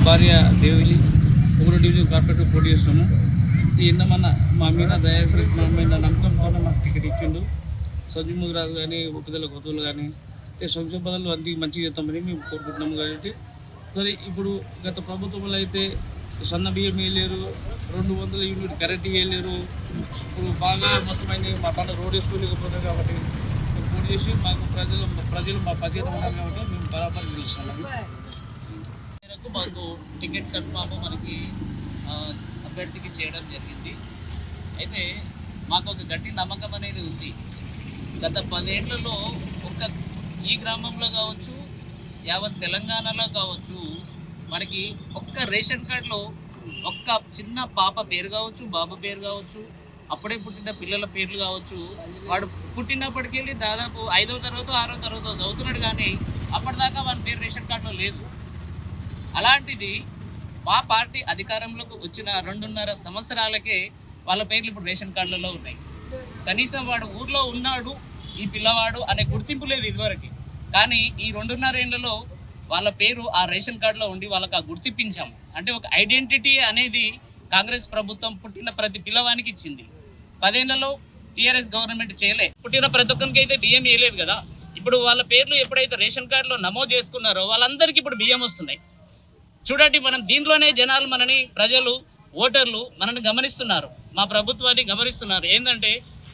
భార్య దేవిలి 1 division corporator పోటీ చేస్తున్నాము. ఎన్నమన్నా మా మీద దయాకర్ మా మీద నమ్మకంతో మాకు టికెట్ ఇచ్చిండు. సంజయ్ ముదిరాజు కానీ ఒప్పిదల గొతువులు కానీ సంక్షేమ పదాలు అన్ని మంచిగా చేస్తామని మేము కోరుకుంటున్నాము. కాబట్టి సరే ఇప్పుడు గత ప్రభుత్వంలో అయితే సన్న బియ్యం వేయలేరు, 200 యూనిట్ కరెంట్ వేయలేరు. ఇప్పుడు బాగా మొత్తమైన మా తన రోడ్ వేసుకోలేకపోతారు. కాబట్టి మేము పోటీ చేసి మాకు ప్రజలు మా పద్ధతి ఉన్నారు కాబట్టి మేము బరాబర్ గెలుస్తున్నాము. మాకు టికెట్ కన్ఫామ్ మనకి అభ్యర్థికి చేయడం జరిగింది. అయితే మాకు ఒక గట్టి నమ్మకం అనేది ఉంది. గత 10 ఏళ్లలో ఒక్క ఈ గ్రామంలో కావచ్చు, యావత్ తెలంగాణలో కావచ్చు, మనకి ఒక్క రేషన్ కార్డులో ఒక్క చిన్న పాప పేరు కావచ్చు, బాబు పేరు కావచ్చు, అప్పుడే పుట్టిన పిల్లల పేర్లు కావచ్చు, వాడు పుట్టినప్పటికీ దాదాపు 5వ తరగతి 6వ తరగతి చదువుతున్నాడు, కానీ అప్పటిదాకా వాడి పేరు రేషన్ కార్డులో లేదు. అలాంటిది మా పార్టీ అధికారంలోకి వచ్చిన 2.5 సంవత్సరాలకే వాళ్ళ పేర్లు ఇప్పుడు రేషన్ కార్డులలో ఉన్నాయి. కనీసం వాడు ఊర్లో ఉన్నాడు ఈ పిల్లవాడు అనే గుర్తింపు లేదు ఇదివరకు. కానీ ఈ 2.5 ఏళ్లలో వాళ్ళ పేరు ఆ రేషన్ కార్డులో ఉండి వాళ్ళకి ఆ గుర్తింపించాము. అంటే ఒక ఐడెంటిటీ అనేది కాంగ్రెస్ ప్రభుత్వం పుట్టిన ప్రతి పిల్లవానికి ఇచ్చింది. 10 ఏళ్లలో టీఆర్ఎస్ గవర్నమెంట్ చేయలే. పుట్టిన ప్రతి ఒక్కరికి అయితే బియ్యం వేయలేదు కదా. ఇప్పుడు వాళ్ళ పేర్లు ఎప్పుడైతే రేషన్ కార్డులో నమోదు చేసుకున్నారో వాళ్ళందరికీ ఇప్పుడు బియ్యం వస్తున్నాయి. చూడండి, మనం దీంట్లోనే జనాలు మనని, ప్రజలు, ఓటర్లు మనని గమనిస్తున్నారు, మా ప్రభుత్వాన్ని గమనిస్తున్నారు. ఏంటంటే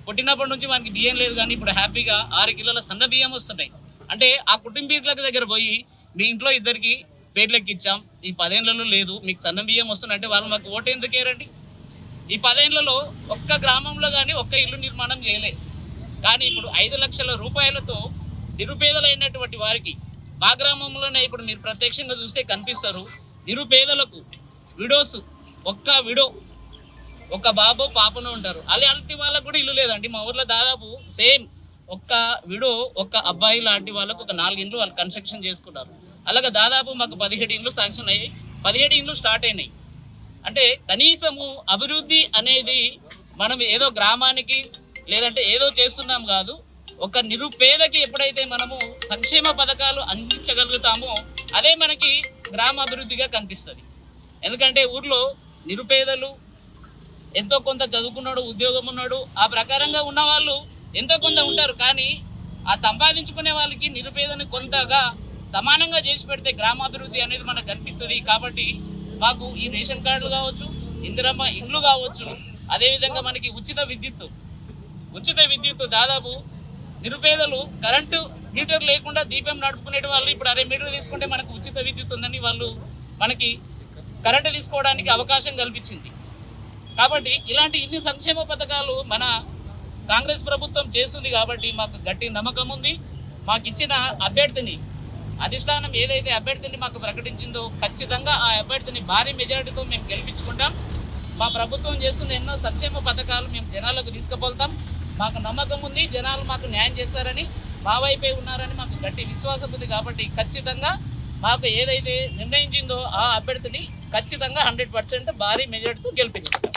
పుట్టినప్పటి నుంచి మనకి బియ్యం లేదు, కానీ ఇప్పుడు హ్యాపీగా 6 కిలోల సన్న బియ్యం వస్తున్నాయి. అంటే ఆ కుటుంబీకుల దగ్గర పోయి మీ ఇంట్లో 2కి పేర్లెక్కి ఇచ్చాం, ఈ 10 ఏళ్లలో లేదు, మీకు సన్న బియ్యం వస్తున్నాయంటే వాళ్ళు మాకు ఓటు ఎందుకు వేయరండి? ఈ 10 ఏళ్లలో ఒక్క గ్రామంలో కానీ ఒక్క ఇల్లు నిర్మాణం చేయలే. కానీ ఇప్పుడు 5 లక్షల రూపాయలతో నిరుపేదలైనటువంటి వారికి మా గ్రామంలోనే ఇప్పుడు మీరు ప్రత్యక్షంగా చూస్తే కనిపిస్తారు. నిరుపేదలకు విడోస్, ఒక్క బాబు పాపను ఉంటారు. అలాంటి వాళ్ళకు కూడా ఇల్లు లేదండి. మా ఊర్లో దాదాపు సేమ్ ఒక్క విడో, ఒక్క అబ్బాయి లాంటి వాళ్ళకు ఒక 4 ఇండ్లు వాళ్ళు కన్స్ట్రక్షన్ చేసుకున్నారు. అలాగే దాదాపు మాకు 17 ఇండ్లు శాంక్షన్ అయ్యాయి, 17 ఇండ్లు స్టార్ట్ అయినాయి. అంటే కనీసము అభివృద్ధి అనేది మనం ఏదో గ్రామానికి లేదంటే ఏదో చేస్తున్నాం కాదు. ఒక నిరుపేదకి ఎప్పుడైతే మనము సంక్షేమ పథకాలు అందించగలుగుతామో అదే మనకి గ్రామాభివృద్ధిగా కనిపిస్తుంది. ఎందుకంటే ఊర్లో నిరుపేదలు ఎంతో కొంత చదువుకున్నాడు, ఉద్యోగం ఉన్నాడు, ఆ ప్రకారంగా ఉన్న వాళ్ళు ఎంతో కొంత ఉంటారు. కానీ ఆ సంపాదించుకునే వాళ్ళకి నిరుపేదని కొంతగా సమానంగా చేసి పెడితే గ్రామాభివృద్ధి అనేది మనకు కనిపిస్తుంది. కాబట్టి మాకు ఈ రేషన్ కార్డులు కావచ్చు, ఇందిరమ్మ ఇండ్లు కావచ్చు, అదేవిధంగా మనకి ఉచిత విద్యుత్ దాదాపు నిరుపేదలు కరెంటు మీటర్ లేకుండా దీపం నడుపుకునే వాళ్ళు ఇప్పుడు 1/2 మీటర్ తీసుకుంటే మనకు ఉచిత విద్యుత్ ఉందని వాళ్ళు మనకి కరెంటు తీసుకోవడానికి అవకాశం కల్పించింది. కాబట్టి ఇలాంటి ఇన్ని సంక్షేమ పథకాలు మన కాంగ్రెస్ ప్రభుత్వం చేస్తుంది. కాబట్టి మాకు గట్టి నమ్మకం ఉంది. మాకు ఇచ్చిన అభ్యర్థిని, అధిష్టానం ఏదైతే అభ్యర్థిని మాకు ప్రకటించిందో ఖచ్చితంగా ఆ అభ్యర్థిని భారీ మెజారిటీతో మేము గెలిపించుకుంటాం. మా ప్రభుత్వం చేస్తున్న ఎన్నో సంక్షేమ పథకాలు మేము జనాలకు తీసుకుపోతాం. మాకు నమ్మకం ఉంది, జనాలు మాకు న్యాయం చేస్తారని, మా వైపే ఉన్నారని మాకు గట్టి విశ్వాసం ఉంది. కాబట్టి ఖచ్చితంగా మాకు ఏదైతే నిర్ణయించిందో ఆ అభ్యర్థిని ఖచ్చితంగా 100% భారీ మెజారిటీతో గెలిపించుకుంటాం.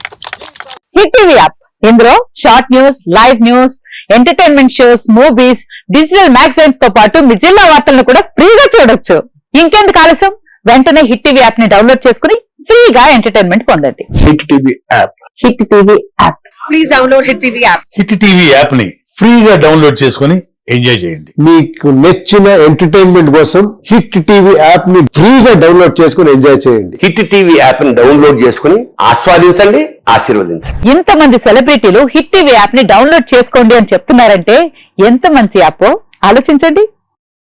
హిట్ టీవీ యాప్, ఇందులో short news, live news, entertainment shows, movies, digital magazines తో పాటు మీ జిల్లా వార్తలను కూడా ఫ్రీగా చూడొచ్చు. ఇంకెందుకు ఆలస్యం, వెంటనే హిట్ టీవీ యాప్ ని డౌన్లోడ్ చేసుకుని ఫ్రీగా ఎంటర్టైన్మెంట్ పొందండి. Hit TV app, hit TV app, please download hit TV app. Hit TV app ని ఫ్రీగా డౌన్లోడ్ చేసుకుని ఎంజాయ్ చేయండి. మీకు నచ్చిన ఎంటర్టైన్మెంట్ కోసం హిట్ టీవీ యాప్ ని ఫ్రీగా డౌన్లోడ్ చేసుకుని ఎంజాయ్ చేయండి. హిట్ టీవీ యాప్ ని డౌన్లోడ్ చేసుకుని ఆస్వాదించండి, ఆశీర్వదించండి. ఇంతమంది సెలబ్రిటీలు హిట్ టీవీ యాప్ ని డౌన్లోడ్ చేసుకోండి అని చెప్తున్నారంటే ఎంత మంచి యాప్ ఆలోచించండి.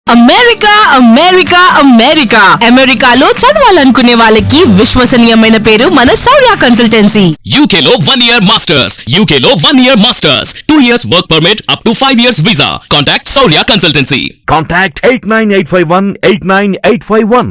అమెరికా అమెరికా అమెరికా అమెరికాలో చదవాలనుకునే వాళ్ళకి విశ్వసనీయమైన పేరు మన శౌర్య కన్సల్టెన్సీ. UK లో 1 year masters, UK లో 1 year masters, 2 years work permit up to 5 years visa. Contact Shaurya Consultancy. Contact 89851 89851.